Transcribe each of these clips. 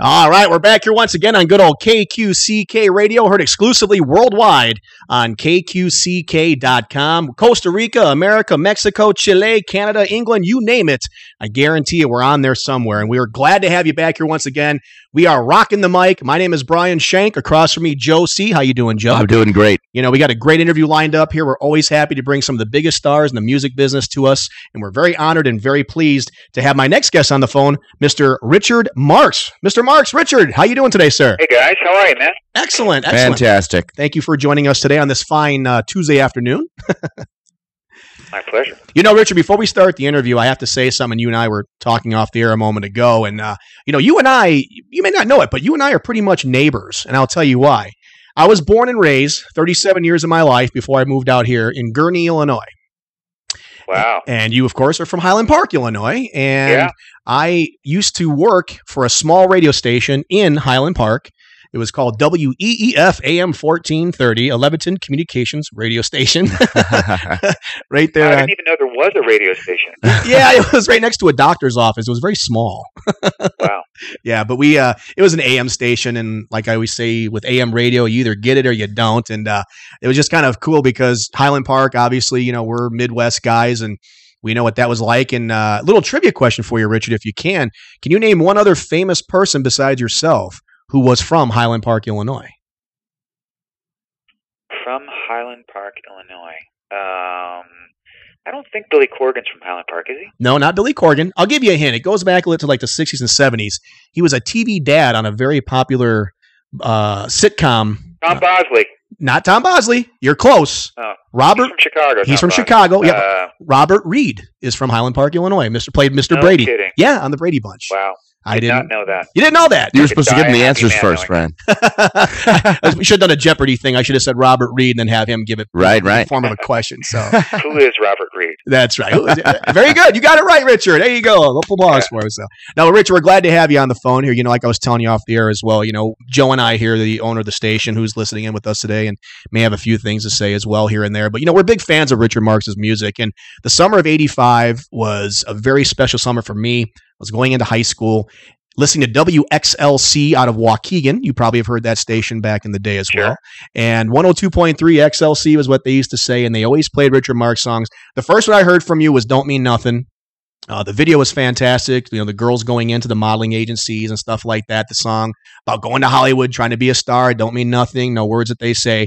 All right, we're back here once again on good old KQCK Radio, heard exclusively worldwide on KQCK.com. Costa Rica, America, Mexico, Chile, Canada, England, you name it. I guarantee you we're on there somewhere, and we are glad to have you back here once again. We are rocking the mic. My name is Brian Shank. Across from me, Joe C. How you doing, Joe? I'm doing great. You know, we got a great interview lined up here. We're always happy to bring some of the biggest stars in the music business to us, and we're very honored and very pleased to have my next guest on the phone, Mr. Richard Marx. Mr. Marx, Richard, how you doing today, sir? Hey, guys. How are you, man? Excellent. Fantastic. Thank you for joining us today on this fine Tuesday afternoon. My pleasure. You know, Richard, before we start the interview, I have to say something. You and I were talking off the air a moment ago, and, you know, you and I, you may not know it, but you and I are pretty much neighbors, and I'll tell you why. I was born and raised 37 years of my life before I moved out here in Gurnee, Illinois. Wow. And you, of course, are from Highland Park, Illinois, and Yeah. I used to work for a small radio station in Highland Park. It was called WEEF AM 1430, a Leviton Communications radio station. Right there. I didn't even know there was a radio station. Yeah, it was right next to a doctor's office. It was very small. Wow. Yeah, but it was an AM station, and like I always say, with AM radio, you either get it or you don't. And it was just kind of cool because Highland Park, obviously, you know, we're Midwest guys, and we know what that was like. And a little trivia question for you, Richard, if you can. Can you name one other famous person besides yourself who was from Highland Park, Illinois? From Highland Park, Illinois. I don't think Billy Corgan's from Highland Park, is he? No, not Billy Corgan. I'll give you a hint. It goes back a little to like the 60s and 70s. He was a TV dad on a very popular sitcom. Tom Bosley. Not Tom Bosley. You're close. Oh, Robert. he's from Chicago. He's Tom from Bosley. Chicago. Yeah. Robert Reed is from Highland Park, Illinois. Played Mr. No Brady. kidding. Yeah, on the Brady Bunch. Wow. I Did didn't not know that. You didn't know that. You were supposed to give me the Die a happy answers man first, knowing Brian. We should have done a Jeopardy thing. I should have said Robert Reed and then have him give it Right, in the right. form of a question. So Who is Robert Reed? that's right. Very good. You got it right, Richard. There you go. Applause for us. So now, Richard, we're glad to have you on the phone here. You know, like I was telling you off the air as well, you know, Joe and I here, the owner of the station who's listening in with us today and may have a few things to say as well here and there. But, you know, we're big fans of Richard Marx's music. And the summer of 85 was a very special summer for me. I was going into high school, listening to WXLC out of Waukegan. You probably have heard that station back in the day as Sure. well. And 102.3 XLC was what they used to say, and they always played Richard Marx songs. The first one I heard from you was Don't Mean Nothing. The video was fantastic. You know, the girls going into the modeling agencies and stuff like that. The song about going to Hollywood, trying to be a star, Don't Mean Nothing, no words that they say.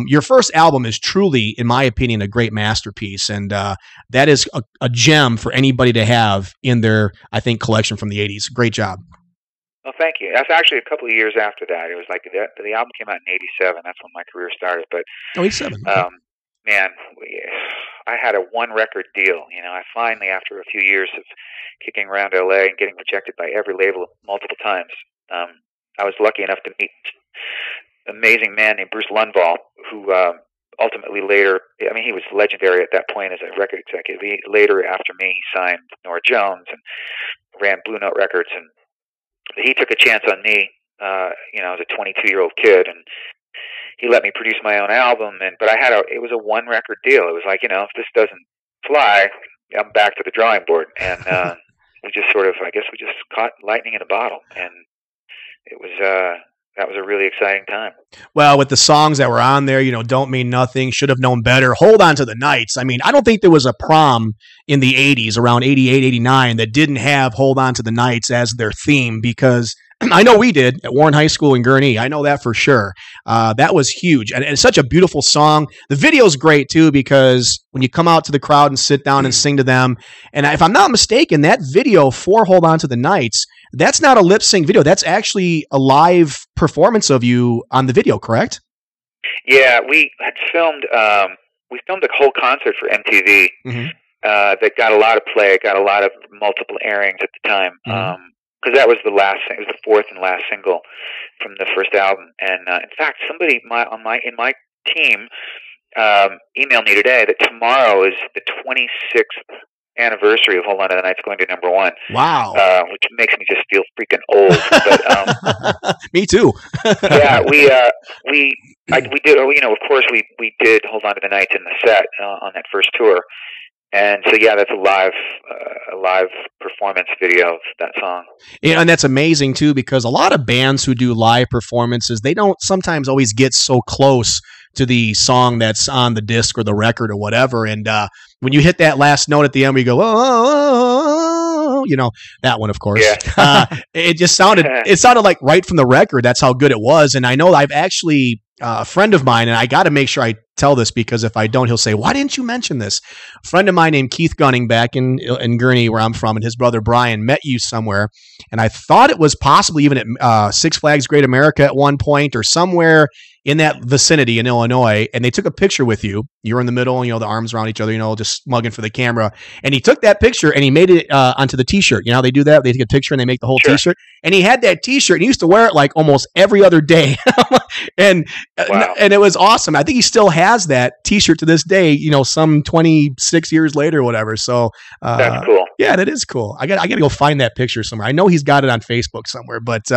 Your first album is truly, in my opinion, a great masterpiece. And that is a gem for anybody to have in their, I think, collection from the 80s. Great job. Well, thank you. That's actually a couple of years after that. It was like the album came out in 87. That's when my career started. But Oh, 87. Okay. man, I had a one-record deal. You know, I finally, after a few years of kicking around L.A. and getting rejected by every label multiple times, I was lucky enough to meet an amazing man named Bruce Lundvall, who ultimately later, I mean, he was legendary at that point as a record executive. Later, after me, he signed Nora Jones and ran Blue Note Records, and he took a chance on me, you know, as a 22-year-old kid, and he let me produce my own album, but it was a one-record deal. It was like, you know, if this doesn't fly, I'm back to the drawing board, and we just caught lightning in a bottle, and it was that was a really exciting time. Well, with the songs that were on there, you know, Don't Mean Nothing, Should Have Known Better, Hold On to the Nights. I mean, I don't think there was a prom in the 80s, around 88, 89, that didn't have Hold On to the Nights as their theme, because I know we did at Warren High School in Gurnee. I know that for sure. That was huge. And it's such a beautiful song. The video's great, too, because when you come out to the crowd and sit down and sing to them, and if I'm not mistaken, that video for Hold On to the Nights, that's not a lip sync video. That's actually a live performance of you on the video, correct? Yeah, we had filmed. We filmed a whole concert for MTV that got a lot of play, got a lot of multiple airings at the time. Because that was it was the fourth and last single from the first album. And in fact, somebody in my team emailed me today that tomorrow is the 26th anniversary of Hold On to the Night's going to number one. Wow. Which makes me just feel freaking old. But me too. yeah, we did. You know, of course, we did Hold On to the Nights in the set on that first tour. And so, yeah, that's a live performance video of that song. Yeah, and that's amazing too, because a lot of bands who do live performances, they don't sometimes always get so close to the song that's on the disc or the record or whatever. And when you hit that last note at the end, we go, oh, you know, that one, of course. Yeah. It just sounded like right from the record. That's how good it was. And I know I've actually, a friend of mine, and I got to make sure I tell this, because if I don't, he'll say, why didn't you mention this? A friend of mine named Keith Gunning back in Gurney, where I'm from, and his brother Brian met you somewhere. And I thought it was possibly even at Six Flags Great America at one point, or somewhere in that vicinity in Illinois, and they took a picture with you. You were in the middle, you know, the arms around each other, you know, just mugging for the camera. And he took that picture and he made it onto the T-shirt. You know how they do that? They take a picture and they make the whole Sure. T-shirt. And he had that T-shirt, and he used to wear it like almost every other day. and Wow. and it was awesome. I think he still has that T-shirt to this day, you know, some 26 years later or whatever. So That's cool. yeah, that is cool. I got to go find that picture somewhere. I know he's got it on Facebook somewhere, but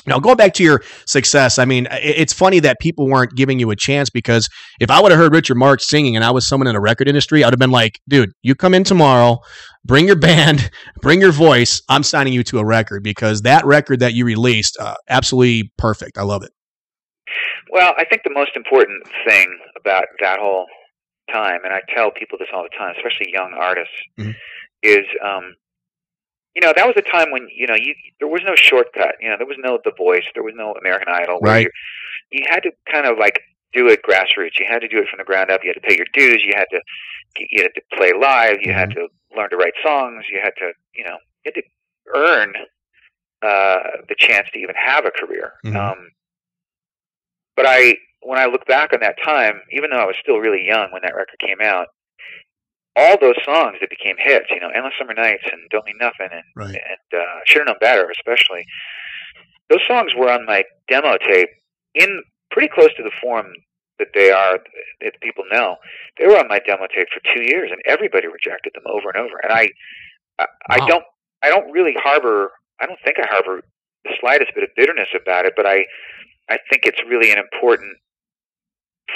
now, going back to your success, I mean, it's funny that people weren't giving you a chance, because if I would have heard Richard Marx singing and I was someone in the record industry, I would have been like, dude, you come in tomorrow, bring your band, bring your voice. I'm signing you to a record, because that record that you released, absolutely perfect. I love it. Well, I think the most important thing about that whole time, and I tell people this all the time, especially young artists, Mhm. is you know, that was a time when, you know, there was no shortcut. You know, there was no The Voice, there was no American Idol. Right. You had to kind of like do it grassroots. You had to do it from the ground up. You had to pay your dues. You had to play live. You had to learn to write songs. You had to, you know, you had to earn the chance to even have a career. Mhm. But when I look back on that time, even though I was still really young when that record came out, all those songs that became hits, you know, Endless Summer Nights and Don't Mean Nothing and Right. Should Have Known Better, especially, those songs were on my demo tape in pretty close to the form that they are, that people know. They were on my demo tape for 2 years, and everybody rejected them over and over. And I Wow. don't really harbor, I don't think I harbor the slightest bit of bitterness about it, but I think it's really an important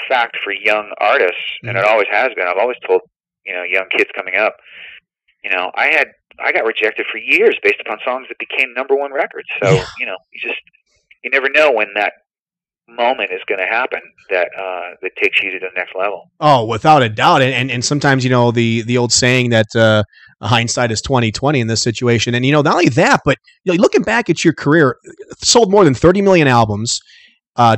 fact for young artists, and it always has been. I've always told, you know, young kids coming up, you know, I got rejected for years based upon songs that became #1 records. So, you know, you never know when that moment is going to happen that takes you to the next level. Oh, without a doubt. And sometimes, you know, the old saying that hindsight is 20/20 in this situation. And, you know, not only that, but, you know, looking back at your career, sold more than 30 million albums,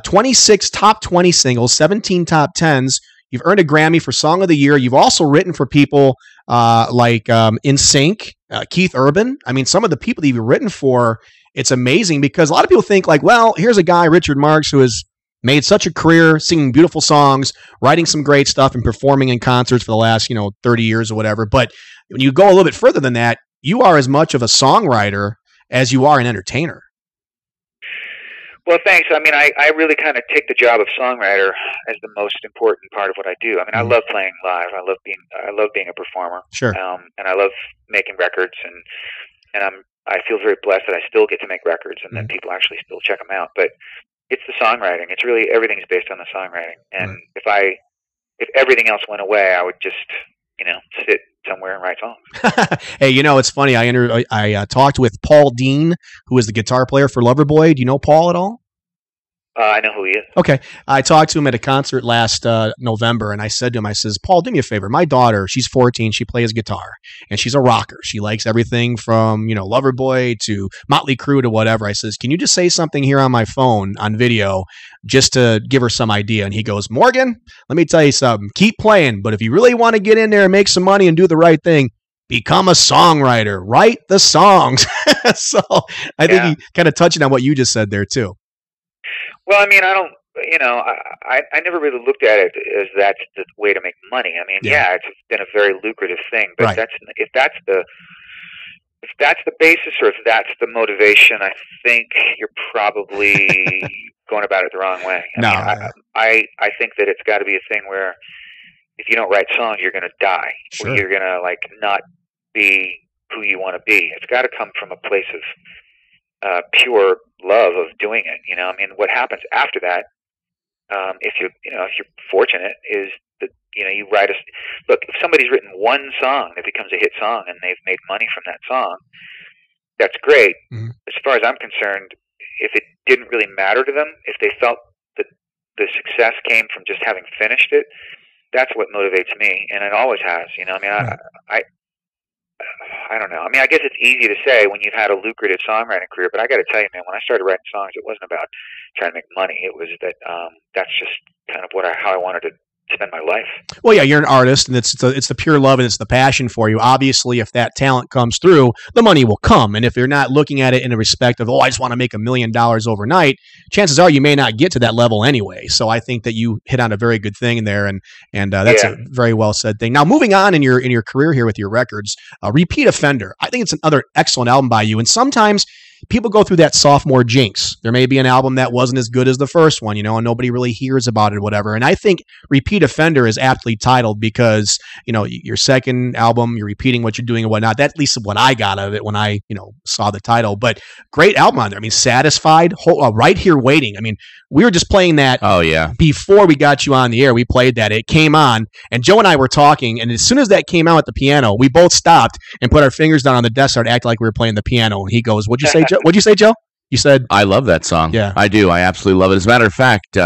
26 top 20 singles, 17 top 10s. You've earned a Grammy for Song of the Year. You've also written for people like NSYNC, Keith Urban. I mean, some of the people that you've written for, it's amazing, because a lot of people think like, well, here's a guy, Richard Marx, who has made such a career singing beautiful songs, writing some great stuff, and performing in concerts for the last, you know, 30 years or whatever. But when you go a little bit further than that, you are as much of a songwriter as you are an entertainer. Well, thanks. I mean, I really kind of take the job of songwriter as the most important part of what I do. I mean, I love playing live. I love being a performer. Sure. And I love making records, and I feel very blessed that I still get to make records, and that people actually still check them out. But it's the songwriting. It's really, everything's based on the songwriting. And if everything else went away, I would just, you know, sit somewhere and write songs. Hey, you know, it's funny. I talked with Paul Dean, who is the guitar player for Loverboy. Do you know Paul at all? I know who he is. Okay. I talked to him at a concert last November, and I said to him, I says, Paul, do me a favor. My daughter, she's 14. She plays guitar, and she's a rocker. She likes everything from, you know, Loverboy to Motley Crue to whatever. I says, can you just say something here on my phone on video just to give her some idea? And he goes, Morgan, let me tell you something. Keep playing, but if you really want to get in there and make some money and do the right thing, become a songwriter. Write the songs. So I think he kind of touching on what you just said there, too. Well, I mean, I don't, you know, I never really looked at it as that's the way to make money. I mean, it's been a very lucrative thing, but if that's the basis, or if that's the motivation, I think you're probably going about it the wrong way. I think that it's got to be a thing where if you don't write songs, you're going to die. Sure. Or you're going to like not be who you want to be. It's got to come from a place of pure love of doing it. You know, I mean, what happens after that if you're fortunate, is that you write look. If somebody's written one song that becomes a hit song and they've made money from that song, that's great. Mm-hmm. As far as I'm concerned, if it didn't really matter to them, if they felt that the success came from just having finished it, that's what motivates me, and it always has. I don't know. I mean, I guess it's easy to say when you've had a lucrative songwriting career, but I got to tell you, man, when I started writing songs, it wasn't about trying to make money. It was that that's just kind of how I wanted to spend my life. Well, yeah, you're an artist, and it's the pure love and it's the passion for you. Obviously, if that talent comes through, the money will come. And if you're not looking at it in a respect of, I just want to make $1 million overnight, chances are you may not get to that level anyway. So I think that you hit on a very good thing in there, and that's a very well said thing. Now, moving on in your career here with your records, Repeat Offender. I think it's another excellent album by you, and sometimes people go through that sophomore jinx. There may be an album that wasn't as good as the first one, and nobody really hears about it or whatever. And I think Repeat Offender is aptly titled because, your second album, you're repeating what you're doing and whatnot. That's at least what I got out of it when I, saw the title. But great album on there. I mean, Satisfied, Right Here Waiting. I mean, we were just playing that before we got you on the air. We played that. It came on, and Joe and I were talking, and as soon as that came out at the piano, we both stopped and put our fingers down on the desk, started acting like we were playing the piano. And he goes, "What'd you say, Joe? What'd you say, Joe?" You said, I love that song. Yeah. I do. I absolutely love it. As a matter of fact,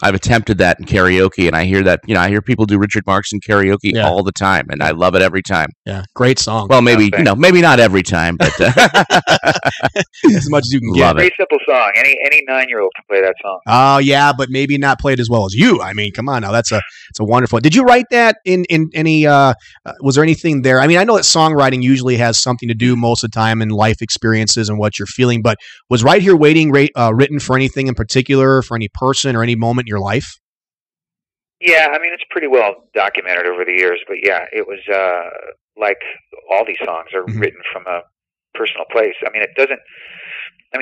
I've attempted that in karaoke, and I hear that, I hear people do Richard Marx in karaoke all the time, and I love it every time. Yeah. Great song. Well, maybe, maybe not every time, but as much as you can get. Love it. Very simple song. Any 9-year-old can play that song. Oh, yeah, but maybe not play it as well as you. I mean, come on now. It's a wonderful. Did you write that in any, was there anything there? I mean, I know that songwriting usually has something to do most of the time in life experiences and what you're feeling, but was Right Here Waiting written for anything in particular, for any person or any moment in your life? Yeah, I mean, it's pretty well documented over the years, but yeah, it was like all these songs are written from a personal place. I mean,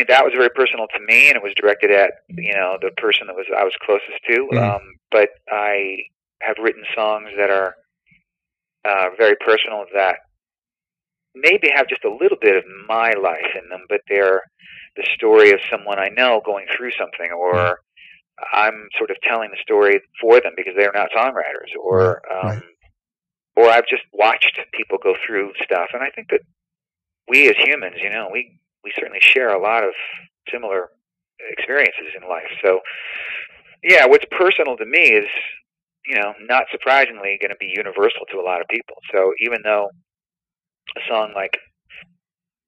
that was very personal to me, and it was directed at, the person I was closest to. But I have written songs that are very personal that maybe have just a little bit of my life in them, but they're the story of someone I know going through something, or I'm sort of telling the story for them because they're not songwriters, or I've just watched people go through stuff. And I think that we as humans, we certainly share a lot of similar experiences in life. So yeah, what's personal to me is, not surprisingly going to be universal to a lot of people. So even though a song like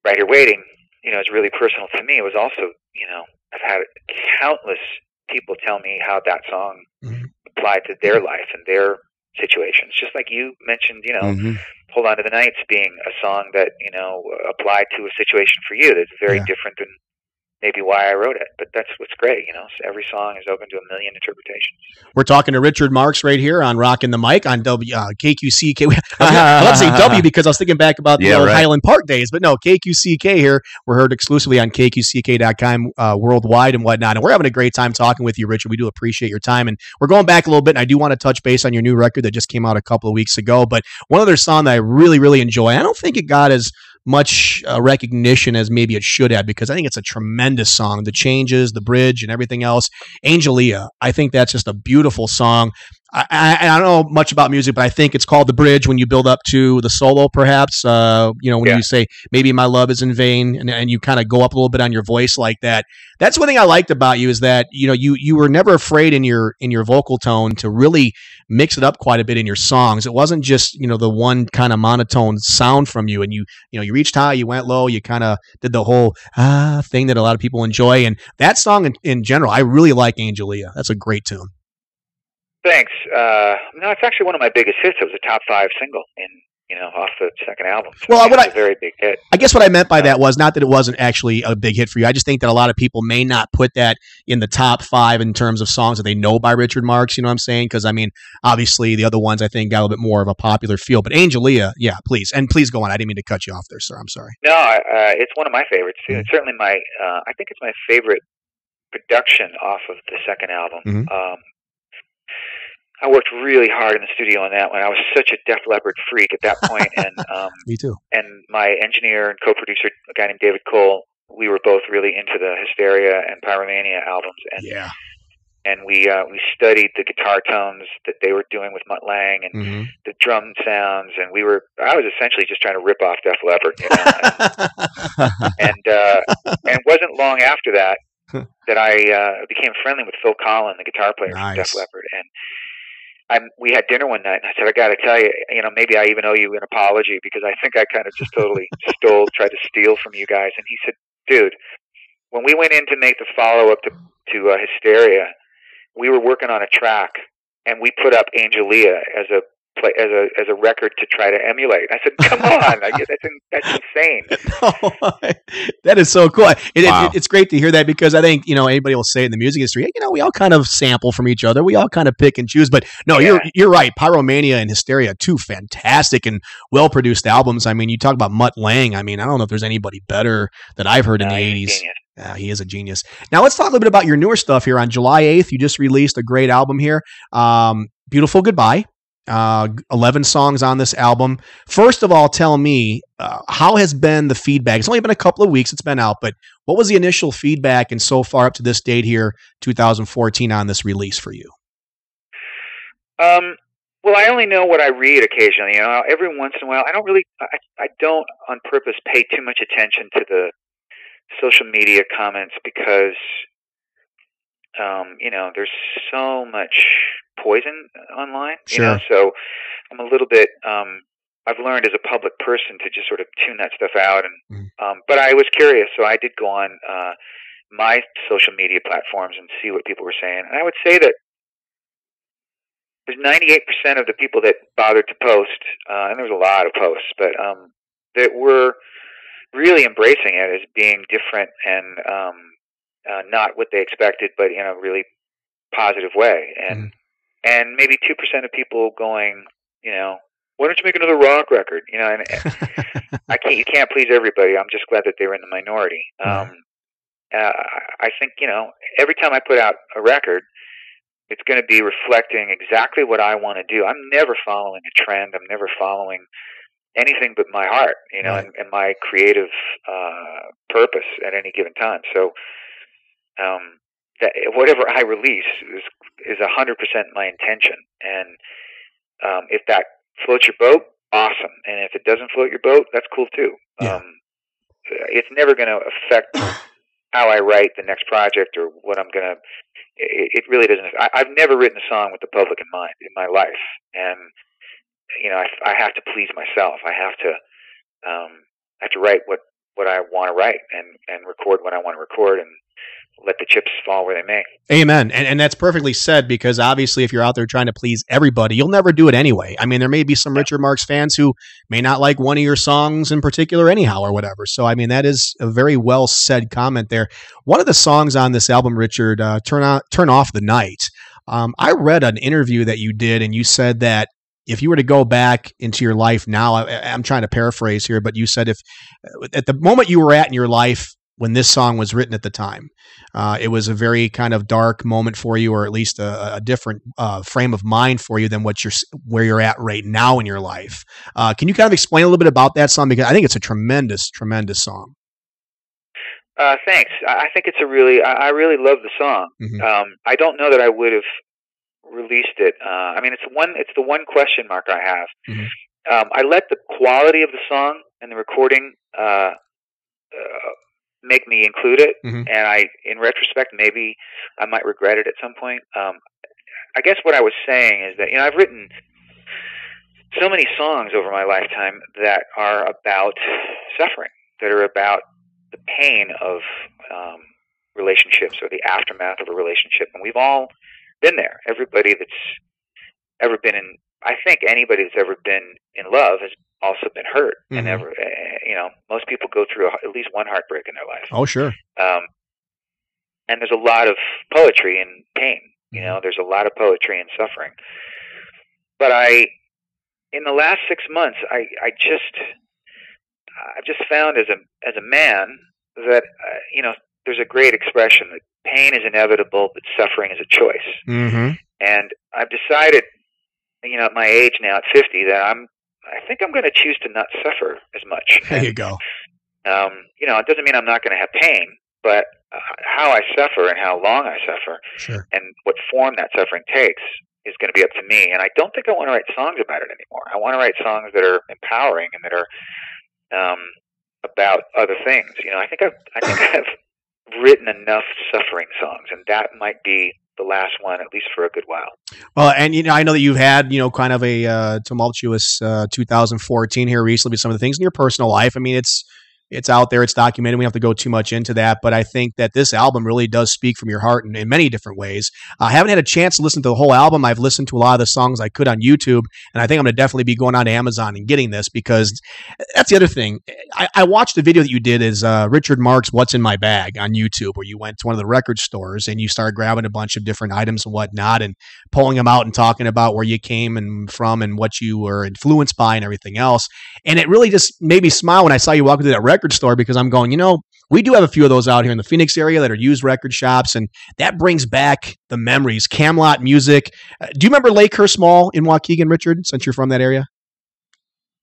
Right Here Waiting, is really personal to me, it was also, I've had countless people tell me how that song applied to their life and their situations. Just like you mentioned, Hold On to the Nights being a song that, applied to a situation for you that's very different than maybe why I wrote it. But that's what's great, So every song is open to a million interpretations. We're talking to Richard Marx right here on Rockin' the Mic on KQCK. I love to say W because I was thinking back about the old Highland Park days, but no, KQCK here. We're heard exclusively on KQCK.com worldwide and whatnot. And we're having a great time talking with you, Richard. We do appreciate your time. And we're going back a little bit, and I do want to touch base on your new record that just came out a couple of weeks ago. But one other song that I really, really enjoy, I don't think it got as much recognition as maybe it should have, because I think it's a tremendous song. The changes, the bridge, and everything else. Angelia, I think that's just a beautiful song. I don't know much about music, but I think it's called the bridge when you build up to the solo, perhaps. When you say maybe my love is in vain, and you kind of go up a little bit on your voice like that. That's one thing I liked about you, is that you were never afraid in your vocal tone to really mix it up quite a bit in your songs. It wasn't just the one kind of monotone sound from you, and you reached high, you went low, you kind of did the whole thing that a lot of people enjoy. And that song in general, I really like Angelia. That's a great tune. Thanks. No, it's actually one of my biggest hits. It was a top 5 single off the second album. So well, it's a very big hit. I guess what I meant by that was not that it wasn't actually a big hit for you. I just think that a lot of people may not put that in the top 5 in terms of songs that they know by Richard Marx. You know what I'm saying? Because, I mean, obviously the other ones I think got a little bit more of a popular feel. But Angelia, yeah, please. And please go on. I didn't mean to cut you off there, sir. I'm sorry. No, it's one of my favorites, too. It's certainly I think it's my favorite production off of the second album. I worked really hard in the studio on that one. I was such a Def Leppard freak at that point, and me too. And my engineer and co-producer, a guy named David Cole, we were both really into the Hysteria and Pyromania albums. And and we studied the guitar tones that they were doing with Mutt Lange and the drum sounds, and I was essentially just trying to rip off Def Leppard, you know, and it wasn't long after that that I became friendly with Phil Collin, the guitar player from Def Leppard, and we had dinner one night, and I said, I got to tell you, you know, maybe I even owe you an apology because I think I kind of just totally tried to steal from you guys. And he said, dude, when we went in to make the follow-up to Hysteria, we were working on a track, and we put up Angelia as a record to try to emulate. I said, come on, that's insane. That is so cool. It's great to hear that because I think, you know, anybody will say in the music industry, you know, we all kind of sample from each other. We all kind of pick and choose. But no, you're right. Pyromania and Hysteria, two fantastic and well-produced albums. I mean, you talk about Mutt Lange. I mean, I don't know if there's anybody better that I've heard in the 80s. He is a genius. Now let's talk a little bit about your newer stuff here. On July 8th, you just released a great album here, Beautiful Goodbye. 11 songs on this album. First of all, tell me, how has been the feedback? It's only been a couple of weeks it's been out, but what was the initial feedback and so far up to this date here, 2014, on this release for you? Well, I only know what I read occasionally. You know, every once in a while, I don't on purpose pay too much attention to the social media comments because, you know, there's so much poison online, you know, so I'm a little bit, I've learned as a public person to just sort of tune that stuff out. And, but I was curious, so I did go on, my social media platforms and see what people were saying. And I would say that there's 98% of the people that bothered to post, and there was a lot of posts, but, that were really embracing it as being different and, not what they expected, but in a really positive way. And maybe 2% of people going, you know, why don't you make another rock record? You know, and you can't please everybody. I'm just glad that they were in the minority. I think, you know, every time I put out a record, it's going to be reflecting exactly what I want to do. I'm never following a trend. I'm never following anything but my heart, you know, and my creative purpose at any given time. So, that whatever I release is 100% my intention. And if that floats your boat, awesome. And if it doesn't float your boat, that's cool too. It's never going to affect how I write the next project or what I'm going to. It really doesn't. I've never written a song with the public in mind in my life, and you know, I have to please myself. I have to write what I want to write and record what I want to record and let the chips fall where they may. Amen. And that's perfectly said, because obviously if you're out there trying to please everybody, you'll never do it anyway. I mean, there may be some Richard Marx fans who may not like one of your songs in particular anyhow or whatever. So, I mean, that is a very well said comment there. One of the songs on this album, Richard, Turn Off the Night. I read an interview that you did, and you said that if you were to go back into your life now, I'm trying to paraphrase here, but you said if at the moment you were at in your life when this song was written at the time, it was a very kind of dark moment for you, or at least a different frame of mind for you than where you're at right now in your life. Can you kind of explain a little bit about that song? Because I think it's a tremendous, tremendous song. Thanks. I think it's I really love the song. I don't know that I would have released it. I mean, it's the one question mark I have. I let the quality of the song and the recording make me include it, and in retrospect, maybe I might regret it at some point. I guess what I was saying is that, you know, I've written so many songs over my lifetime that are about suffering, that are about the pain of relationships or the aftermath of a relationship, and we've all been there. Everybody that's ever been in, I think anybody that's ever been in love has also been hurt, and you know, most people go through at least one heartbreak in their life. Oh, sure. And there's a lot of poetry in pain. You know, there's a lot of poetry in suffering. But in the last 6 months, I've just found as a man that you know, there's a great expression that pain is inevitable, but suffering is a choice. And I've decided, you know, at my age now, at 50, that I think I'm going to choose to not suffer as much. There you go. You know, it doesn't mean I'm not going to have pain, but how I suffer and how long I suffer, sure, and what form that suffering takes is going to be up to me. And I don't think I want to write songs about it anymore. I want to write songs that are empowering and that are about other things. You know, I think I've written enough suffering songs, and that might be the last one, at least for a good while. Well, and you know, I know that you've had, you know, kind of a tumultuous 2014 here recently with some of the things in your personal life. I mean, it's out there, it's documented. We don't have to go too much into that, but I think that this album really does speak from your heart in many different ways. I haven't had a chance to listen to the whole album. I've listened to a lot of the songs I could on YouTube, and I think I'm going to definitely be going on to Amazon and getting this, because that's the other thing. I watched the video that you did is Richard Marx, What's in My Bag on YouTube, where you went to one of the record stores and you started grabbing a bunch of different items and whatnot and pulling them out and talking about where you came and from and what you were influenced by and everything else. And it really just made me smile when I saw you walk into that record store, because I'm going, you know, we do have a few of those out here in the Phoenix area that are used record shops, and that brings back the memories. Camelot music. Do you remember Lakehurst Mall in Waukegan, Richard, since you're from that area?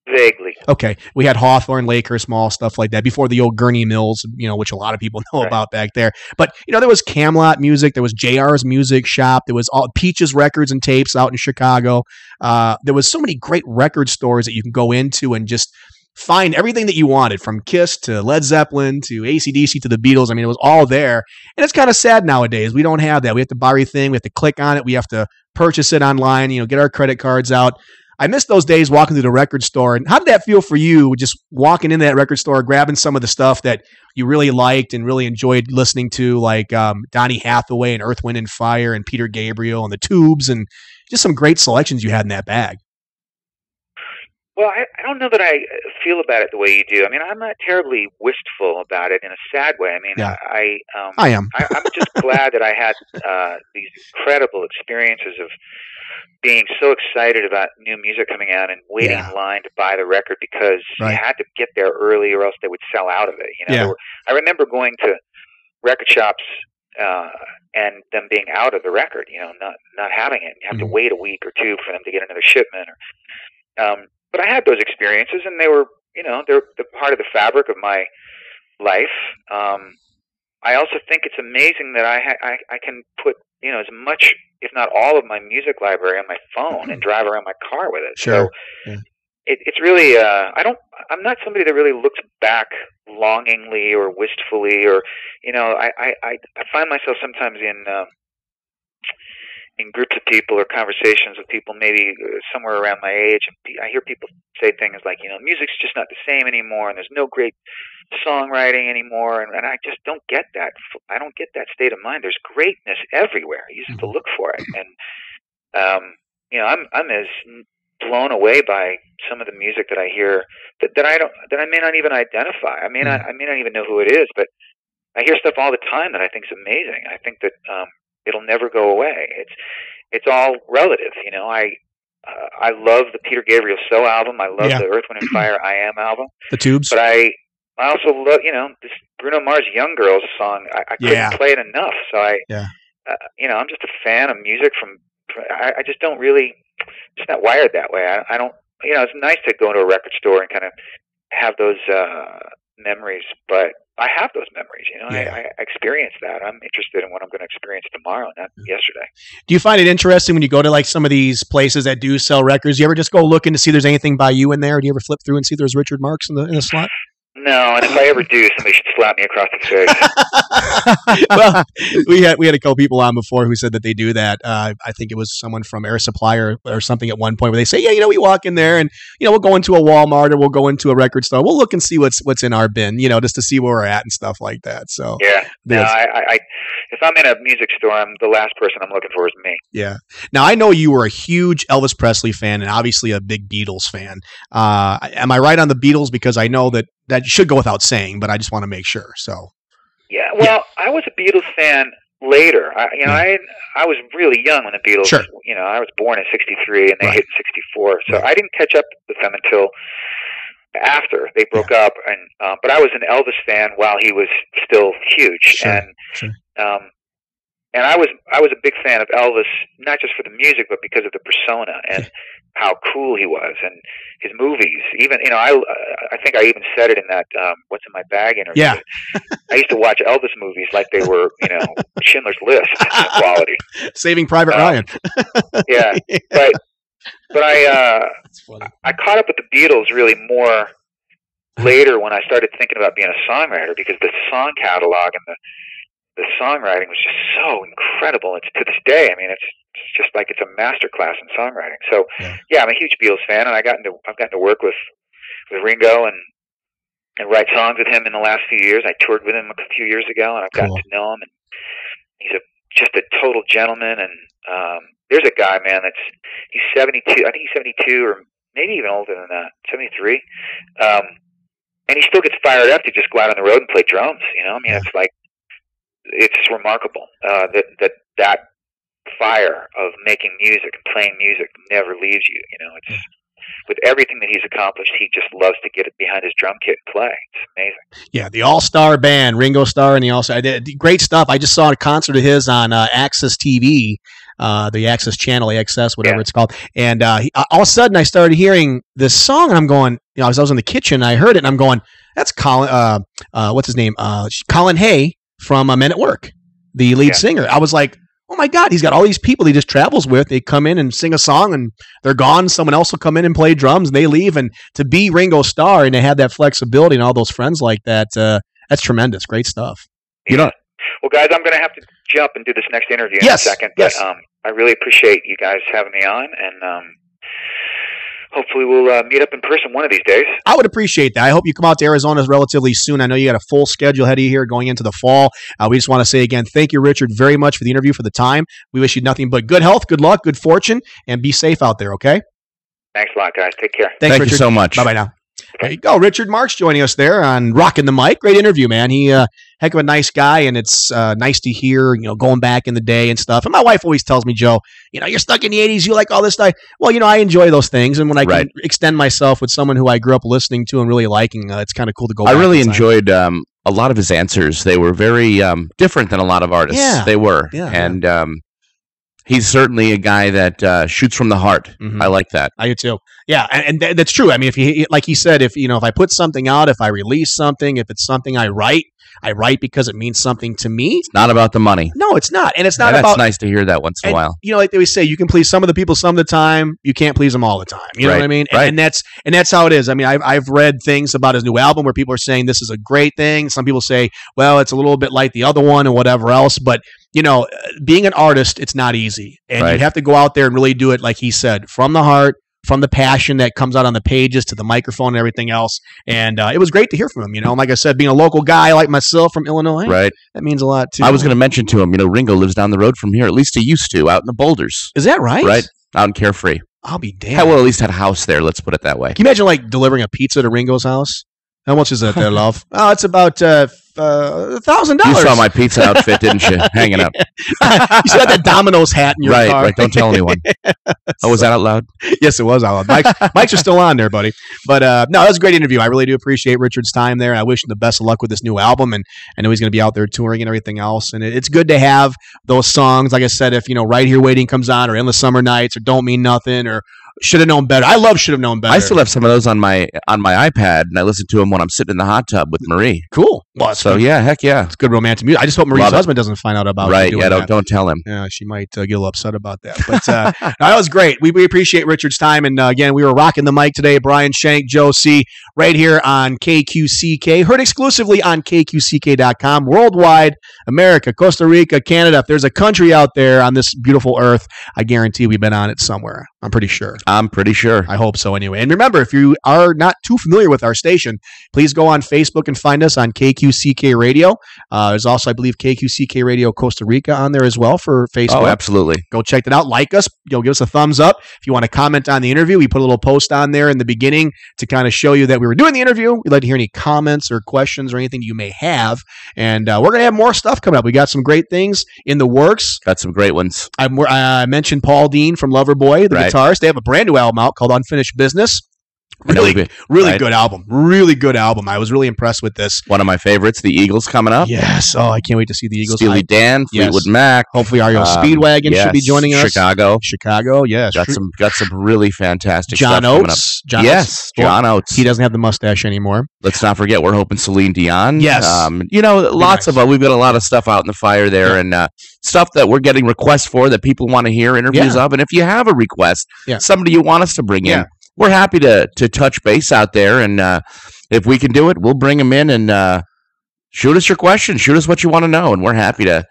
Vaguely. Okay. We had Hawthorne, Lakehurst Mall, stuff like that before the old Gurney Mills, you know, which a lot of people know about back there. But, you know, there was Camelot music. There was JR's Music Shop. There was all Peaches Records and Tapes out in Chicago. There was so many great record stores that you can go into and just find everything that you wanted, from Kiss to Led Zeppelin to AC/DC to the Beatles. I mean, it was all there. And it's kind of sad nowadays. We don't have that. We have to buy everything. We have to click on it. We have to purchase it online, you know, get our credit cards out. I miss those days walking to the record store. And how did that feel for you, just walking into that record store, grabbing some of the stuff that you really liked and really enjoyed listening to, like Donny Hathaway and Earth, Wind & Fire and Peter Gabriel and the Tubes, and just some great selections you had in that bag? Well, I don't know that I feel about it the way you do. I mean, I'm not terribly wistful about it in a sad way. I mean, Yeah. I am. I'm just glad that I had these incredible experiences of being so excited about new music coming out and waiting in line to buy the record, because you had to get there early or else they would sell out of it. You know, I remember going to record shops and them being out of the record. You know, not having it. You have to wait a week or two for them to get another shipment. But I had those experiences, and they were, you know, they're part of the fabric of my life. I also think it's amazing that I can put, you know, as much, if not all, of my music library on my phone and drive around my car with it. Sure. So it's really I'm not somebody that really looks back longingly or wistfully, or, you know, I find myself sometimes in groups of people or conversations with people maybe somewhere around my age, and I hear people say things like, you know, music's just not the same anymore, and there's no great songwriting anymore, and I just don't get that. I don't get that state of mind. There's greatness everywhere. You just have to look for it. And you know, I'm as blown away by some of the music that I hear that I may not even identify. I may not even know who it is, but I hear stuff all the time that I think is amazing. I think that it'll never go away. It's all relative, you know. I love the Peter Gabriel So album. I love the Earth, Wind & Fire I Am album. The Tubes. But I also love, you know, this Bruno Mars Young Girls song. I couldn't play it enough. So you know, I'm just a fan of music from. I just don't really, just not wired that way. I don't. You know, it's nice to go into a record store and kind of have those memories, but I have those memories, you know. I experienced that. I'm interested in what I'm going to experience tomorrow, not yesterday. Do you find it interesting when you go to like some of these places that do sell records? You ever just go looking to see if there's anything by you in there? Do you ever flip through and see if there's Richard Marx in the slot? No, and if I ever do, somebody should slap me across the face. Well, we had a couple people on before who said that they do that. I think it was someone from Air Supply or something at one point where they say, yeah, you know, we walk in there and, you know, we'll go into a Walmart or we'll go into a record store. We'll look and see what's in our bin, you know, just to see where we're at and stuff like that. So I if I'm in a music store, I'm the last person I'm looking for is me. Yeah. Now, I know you were a huge Elvis Presley fan and obviously a big Beatles fan. Am I right on the Beatles? Because I know that should go without saying, but I just want to make sure. So, yeah. Well, I was a Beatles fan later. I was really young when the Beatles. Sure. You know, I was born in '63 and they hit in '64, so I didn't catch up with them until after they broke up. And but I was an Elvis fan while he was still huge, and And I was a big fan of Elvis, not just for the music, but because of the persona and how cool he was, and his movies. Even, you know, I think I even said it in that "What's in My Bag" interview. Yeah. I used to watch Elvis movies like they were, you know, Schindler's List quality. Saving Private Ryan. Yeah, but I caught up with the Beatles really more later when I started thinking about being a songwriter, because the song catalog and the songwriting was just so incredible. It's to this day. I mean, it's just like it's a master class in songwriting. So yeah, I'm a huge Beatles fan, and I've gotten to work with Ringo and write songs with him in the last few years. I toured with him a few years ago, and I've gotten to know him, and he's just a total gentleman. And there's a guy, man, he's 72. I think he's 72, or maybe even older than that, 73. And he still gets fired up to just go out on the road and play drums. You know, I mean, it's like, it's remarkable that fire of making music and playing music never leaves you. You know, it's with everything that he's accomplished, he just loves to get it behind his drum kit and play. It's amazing. Yeah, the All-Star Band, Ringo Starr, and the All-Star, great stuff. I just saw a concert of his on Access TV, the Access Channel, AXS, whatever it's called. And all of a sudden, I started hearing this song, and I'm going, you know, I was in the kitchen, and I heard it, and I'm going, that's Colin. What's his name? Colin Hay from Men at Work, the lead singer. I was like, oh my God, he's got all these people he just travels with. They come in and sing a song and they're gone. Someone else will come in and play drums and they leave. And to be Ringo Starr and to have that flexibility and all those friends like that, that's tremendous. Great stuff. Yeah. You know, well, guys, I'm going to have to jump and do this next interview in a second. But I really appreciate you guys having me on, and hopefully we'll meet up in person one of these days. I would appreciate that. I hope you come out to Arizona relatively soon. I know you got a full schedule ahead of you here going into the fall. We just want to say again, thank you, Richard, very much for the interview, for the time. We wish you nothing but good health, good luck, good fortune, and be safe out there, okay? Thanks a lot, guys. Take care. Thanks, Thank you so much. Bye-bye now. There you go. Richard Marx joining us there on Rockin' the Mic. Great interview, man. He heck of a nice guy, and it's nice to hear, you know, going back in the day and stuff. And my wife always tells me, Joe, you know, you're stuck in the 80s. You like all this stuff. Well, you know, I enjoy those things. And when I can extend myself with someone who I grew up listening to and really liking, it's kind of cool to go back. I really enjoyed a lot of his answers. They were very different than a lot of artists. Yeah. They were. Yeah, and he's certainly a guy that shoots from the heart. Mm-hmm. I like that. I do too. Yeah, and that's true. I mean, if he, like he said, if I put something out, if I release something, if it's something I write because it means something to me. It's not about the money. No, it's not, and it's not about. That's nice to hear that once in a while. You know, like they always say, you can please some of the people some of the time. You can't please them all the time. You know what I mean? Right. And that's how it is. I mean, I've read things about his new album where people are saying this is a great thing. Some people say, well, it's a little bit like the other one and whatever else, but. You know, being an artist, it's not easy. And you have to go out there and really do it, like he said, from the heart, from the passion that comes out on the pages to the microphone and everything else. And it was great to hear from him. You know, like I said, being a local guy like myself from Illinois, that means a lot, too. I was going to mention to him, you know, Ringo lives down the road from here. At least he used to, out in the Boulders. Is that right? Right. Out in Carefree. I'll be damned. Well, at least had a house there. Let's put it that way. Can you imagine, like, delivering a pizza to Ringo's house? How much is that there, love? Oh, it's about $1,000. You saw my pizza outfit, didn't you? Hanging up. You still got that Domino's hat in your car. Right. Don't tell anyone. Oh, was that out loud? Yes, it was out loud. Mics are still on there, buddy. But no, that was a great interview. I really do appreciate Richard's time there. I wish him the best of luck with this new album, and I know he's going to be out there touring and everything else. And it's good to have those songs. Like I said, if Right Here Waiting comes on, or Endless Summer Nights, or Don't Mean Nothing, or Should Have Known Better. I love Should Have Known Better. I still have some of those on my iPad, and I listen to them when I'm sitting in the hot tub with Marie. Cool. Well, so yeah, heck yeah, it's good romantic music. I just hope Marie's husband doesn't find out about it. Yeah, don't tell him. Yeah, she might get a little upset about that. But no, that was great. We appreciate Richard's time, and again, we were rocking the mic today. Brian Shank, Joe C, right here on KQCK. Heard exclusively on KQCK.com, worldwide, America, Costa Rica, Canada. If there's a country out there on this beautiful earth, I guarantee we've been on it somewhere. I'm pretty sure. I hope so anyway. And remember, if you are not too familiar with our station, please go on Facebook and find us on KQCK Radio. There's also, I believe, KQCK Radio Costa Rica on there as well for Facebook. Oh, absolutely. Go check that out. Like us. Give us a thumbs up. If you want to comment on the interview, we put a little post on there in the beginning to kind of show you that we were doing the interview. We'd like to hear any comments or questions or anything you may have. And we're going to have more stuff coming up. We got some great things in the works. Got some great ones. I mentioned Paul Dean from Loverboy, the guitarist. They have a brand new album out called Unfinished Business. Really good album. Really good album. I was really impressed with this. One of my favorites, the Eagles coming up. Yes. Oh, I can't wait to see the Eagles. Steely Dan, Fleetwood Mac. Hopefully, REO Speedwagon should be joining us. Chicago. Yes. Got some really fantastic John stuff Oates. coming up. John Oates. He doesn't have the mustache anymore. Let's not forget, we're hoping Celine Dion. Yes. We've got a lot of stuff out in the fire there, and stuff that we're getting requests for that people want to hear interviews of. And if you have a request, somebody you want us to bring in, we're happy to touch base out there, and if we can do it, we'll bring them in and shoot us your questions, shoot us what you want to know, and we're happy to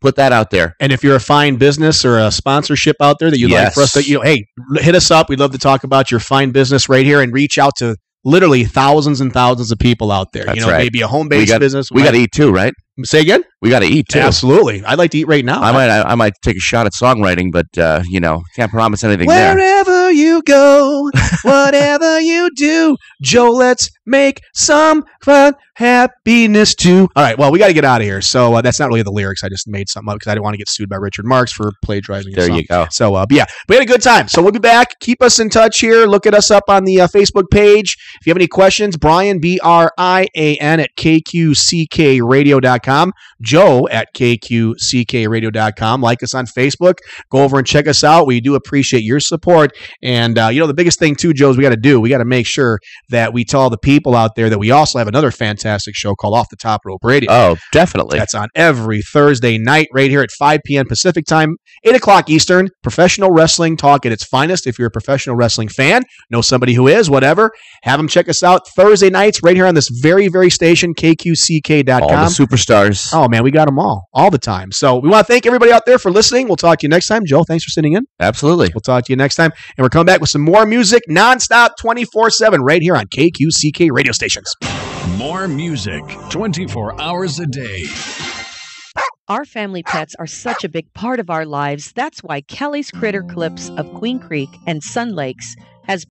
put that out there. And if you're a fine business or a sponsorship out there that you'd like for us to, hey, hit us up. We'd love to talk about your fine business right here and reach out to literally thousands and thousands of people out there. That's right. Maybe a home-based business. We got to eat too, right? Say again? We got to eat too. Absolutely. I'd like to eat right now. I might take a shot at songwriting, but can't promise anything Wherever you go, whatever you do, Joe, let's make some fun, happiness too. All right, well, we got to get out of here. So that's not really the lyrics. I just made something up because I didn't want to get sued by Richard Marx for plagiarizing. There you go. So, we had a good time. So we'll be back. Keep us in touch here. Look at us up on the Facebook page. If you have any questions, Brian, Brian, at KQCKradio.com. Joe at KQCKradio.com. Like us on Facebook. Go over and check us out. We do appreciate your support. And, the biggest thing, too, Joe, is we got to make sure that we tell the people out there that we also have another fantastic show called Off the Top Rope Radio. Oh, definitely. That's on every Thursday night right here at 5 p.m. Pacific time, 8 o'clock Eastern. Professional wrestling talk at its finest. If you're a professional wrestling fan, know somebody who is, whatever, have them check us out Thursday nights right here on this very, very station, KQCK.com. All the superstars. Oh, man, we got them all the time. So we want to thank everybody out there for listening. We'll talk to you next time. Joe, thanks for sitting in. Absolutely. We'll talk to you next time. And we're coming back with some more music nonstop 24/7 right here on KQCK radio stations. More music 24 hours a day. Our family pets are such a big part of our lives. That's why Kelly's Critter Clips of Queen Creek and Sun Lakes